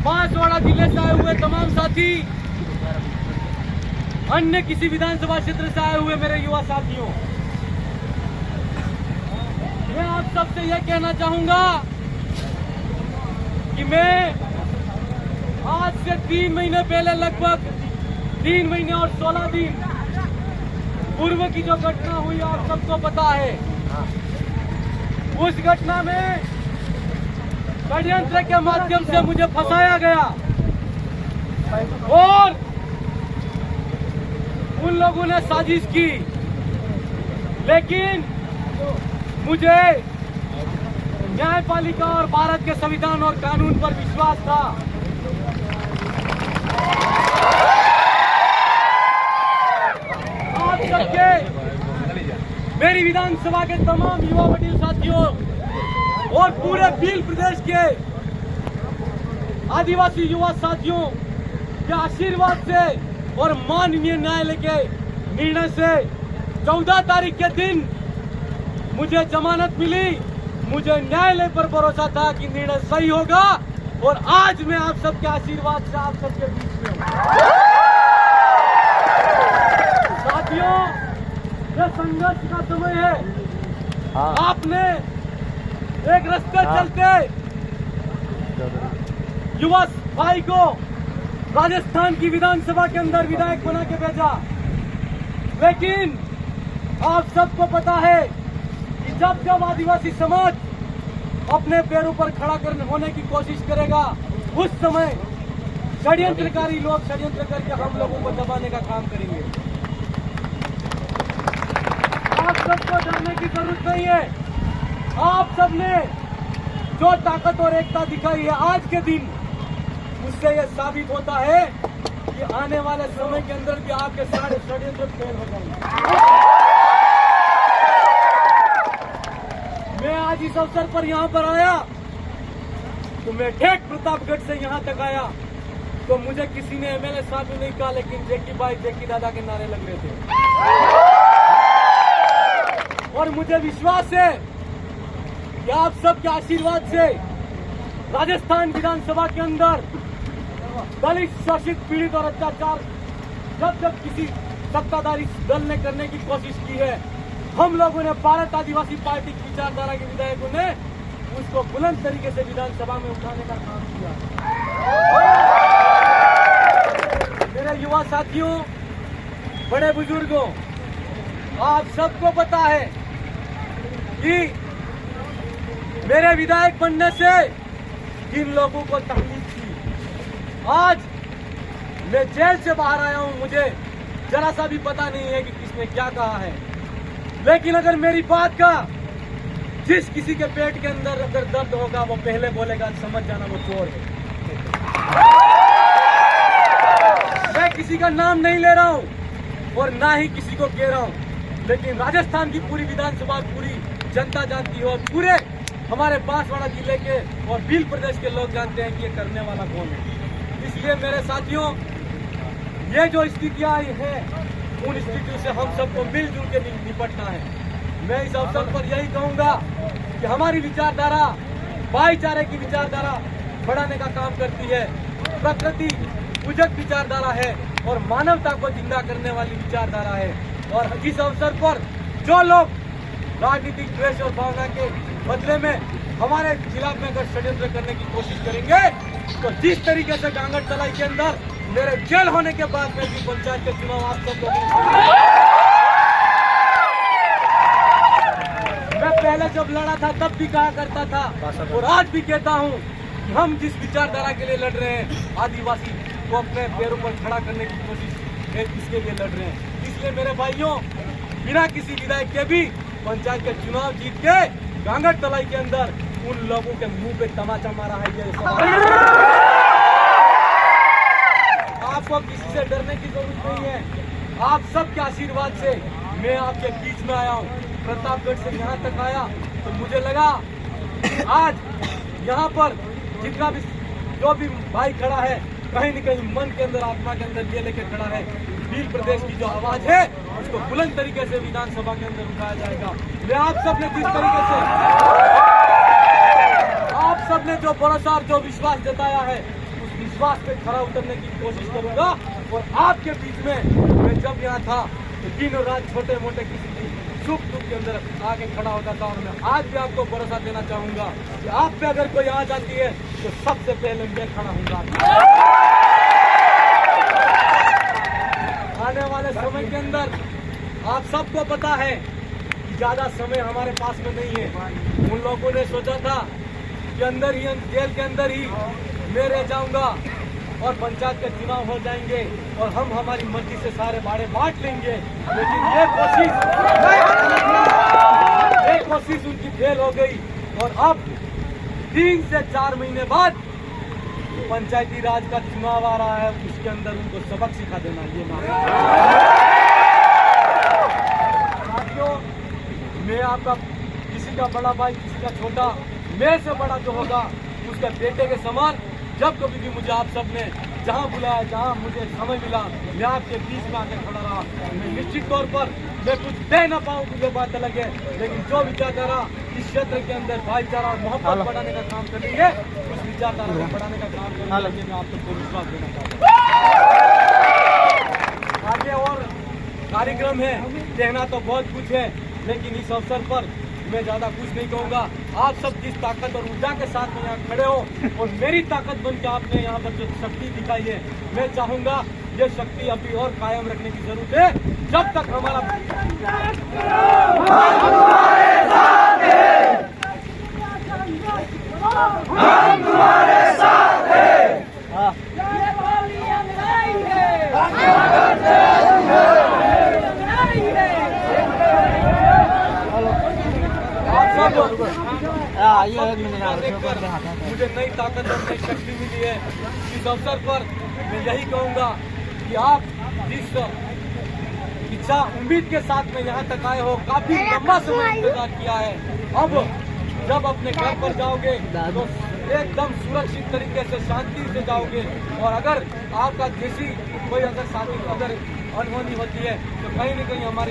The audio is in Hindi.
बांसवाड़ा जिले से आए हुए तमाम साथी, अन्य किसी विधानसभा क्षेत्र से आए हुए मेरे युवा साथियों, मैं आप सबसे यह कहना चाहूंगा कि मैं आज से 3 महीने पहले, लगभग 3 महीने और 16 दिन पूर्व की जो घटना हुई आप सबको पता है। उस घटना में षड्यंत्र के माध्यम से मुझे फंसाया गया और उन लोगों ने साजिश की, लेकिन मुझे न्यायपालिका और भारत के संविधान और कानून पर विश्वास था। आप सबके, मेरी विधानसभा के तमाम युवा वकील साथियों और पूरे भील प्रदेश के आदिवासी युवा साथियों के आशीर्वाद से और माननीय न्यायालय के निर्णय से 14 तारीख के दिन मुझे जमानत मिली। मुझे न्यायालय पर भरोसा था कि निर्णय सही होगा और आज मैं आप सबके आशीर्वाद से आप सबके बीच में हूं। साथियों, यह संघर्ष का समय है। आपने एक रास्ते चलते युवा भाई को राजस्थान की विधानसभा के अंदर विधायक बना के भेजा, लेकिन आप सबको पता है कि जब आदिवासी समाज अपने पैरों पर खड़ा होने की कोशिश करेगा, उस समय षड्यंत्रकारी लोग षड्यंत्र करके हम लोगों को दबाने का काम करेंगे। आप सबको डरने की जरूरत नहीं है। आप सबने जो ताकत और एकता दिखाई है आज के दिन, उससे यह साबित होता है कि आने वाले समय के अंदर भी आपके सारे षड्यंत्र फेल हो जाएंगे। मैं आज इस अवसर पर यहाँ पर आया तो मैं ठेठ प्रतापगढ़ से यहाँ तक आया तो मुझे किसी ने एमएलए साहब नहीं कहा, लेकिन जेकी भाई जेकी दादा के नारे लग रहे थे। और मुझे विश्वास है कि आप सबके आशीर्वाद से राजस्थान विधानसभा के अंदर दलित शोषित पीड़ित और अत्याचार जब किसी सत्ताधारी दल ने करने की कोशिश की है, हम लोगों ने भारत आदिवासी पार्टी की विचारधारा के विधायकों ने उसको बुलंद तरीके से विधानसभा में उठाने का काम किया। मेरे युवा साथियों, बड़े बुजुर्गों, आप सबको पता है कि मेरे विधायक बनने से किन लोगों को तकलीफ थी। आज मैं जेल से बाहर आया हूं, मुझे जरा सा भी पता नहीं है कि किसने क्या कहा है, लेकिन अगर मेरी बात का जिस किसी के पेट के अंदर अगर दर्द होगा वो पहले बोलेगा, समझ जाना वो चोर है। मैं किसी का नाम नहीं ले रहा हूं और ना ही किसी को कह रहा हूं, लेकिन राजस्थान की पूरी विधानसभा, पूरी जनता जानती है और पूरे हमारे बांसवाड़ा जिले के और भील प्रदेश के लोग जानते हैं कि ये करने वाला कौन है। इसलिए मेरे साथियों, ये जो स्थितियां आई हैं, उन स्थितियों से हम सबको मिलजुल के निपटना है। मैं इस अवसर पर यही कहूंगा कि हमारी विचारधारा भाईचारे की विचारधारा बढ़ाने का काम करती है, प्रकृति पूजक विचारधारा है और मानवता को जिंदा करने वाली विचारधारा है। और इस अवसर पर जो लोग राजनीतिक द्वेष और भावना के बदले में हमारे खिलाफ में अगर षड्यंत्र करने की कोशिश करेंगे, तो जिस तरीके से गांगड़ तलाई के अंदर मेरे जेल होने के बाद में भी पंचायत के चुनाव आप सब लोगों मैं पहले जब लड़ा था तब भी कहा करता था और आज भी कहता हूं कि हम जिस विचारधारा के लिए लड़ रहे हैं, आदिवासी को अपने पैरों पर खड़ा करने की कोशिश है, इसके लिए लड़ रहे हैं। इसलिए मेरे भाइयों, बिना किसी विधायक के भी पंचायत के चुनाव जीत के गांगड़ तलाई के अंदर उन लोगों के मुंह पे तमाचा मारा है। ये आपको किसी से डरने की जरूरत नहीं है। आप सबके आशीर्वाद से मैं आपके बीच में आया हूँ। प्रतापगढ़ से यहाँ तक आया तो मुझे लगा आज यहाँ पर जितना भी जो भी भाई खड़ा है, कहीं न कहीं मन के अंदर, आत्मा के अंदर ये लेके खड़ा है, भील प्रदेश की जो आवाज है उसको बुलंद तरीके से विधानसभा के अंदर उठाया जाएगा। मैं आप सबने जिस तरीके से आप आप सबने जो भरोसा और जो विश्वास जताया है, उस विश्वास पे खरा उतरने की कोशिश करूंगा। और आपके बीच में मैं जब यहाँ था तो दिन और रात छोटे मोटे किसी की सुख दुख के अंदर आके खड़ा होता था। और मैं आज भी आपको भरोसा देना चाहूंगा कि आप पे अगर कोई आ जाती है तो सबसे पहले मैं खड़ा हूँगा। आने वाले समय के अंदर आप सबको पता है कि ज्यादा समय हमारे पास में नहीं है। उन लोगों ने सोचा था कि अंदर ही जेल के अंदर ही मैं रह जाऊंगा और पंचायत के चुनाव हो जाएंगे और हम हमारी मर्जी से सारे भाड़े बांट लेंगे, लेकिन ये कोशिश उनकी फेल हो गई। और अब 3 से 4 महीने बाद पंचायती राज का चुनाव आ रहा है, उसके अंदर उनको सबक सिखा देना ये साथियों, मैं आपका किसी का बड़ा भाई, किसी का छोटा, मेरे से बड़ा जो होगा उसका बेटे के समान। जब कभी भी मुझे आप सबने जहां बुलाया, जहां मुझे समय मिला, मैं आपके बीच में आकर खड़ा रहा। मैं निश्चित तौर पर मैं कुछ दे ना पाऊँ, मुझे बात अलग है, लेकिन जो विचारधारा इस क्षेत्र के अंदर भाईचारा और मोहब्बत बढ़ाने का काम कर रही है, उस विचारधारा को बढ़ाने का काम करने में आप सबको विश्वास देना चाहता हूँ। आगे और कार्यक्रम है, कहना तो बहुत कुछ है, लेकिन इस अवसर पर मैं ज्यादा कुछ नहीं कहूँगा। आप सब जिस ताकत और ऊर्जा के साथ में यहाँ खड़े हो और मेरी ताकत बन के आपने यहाँ पर जो शक्ति दिखाई है, मैं चाहूँगा ये शक्ति अभी और कायम रखने की जरूरत है। जब तक हमारा हम तुम्हारे साथ हैं। मुझे नई ताकत और नई शक्ति मिली है। इस अवसर पर मैं यही कहूँगा कि आप जिस इच्छा उम्मीद के साथ में यहाँ तक आए हो, काफी लंबा समय इंतजार किया है। अब जब अपने घर पर जाओगे तो एकदम सुरक्षित तरीके से शांति से जाओगे। और अगर आपका जैसी कोई अगर साथी अगर अनहोनी होती है तो कहीं न कहीं हमारी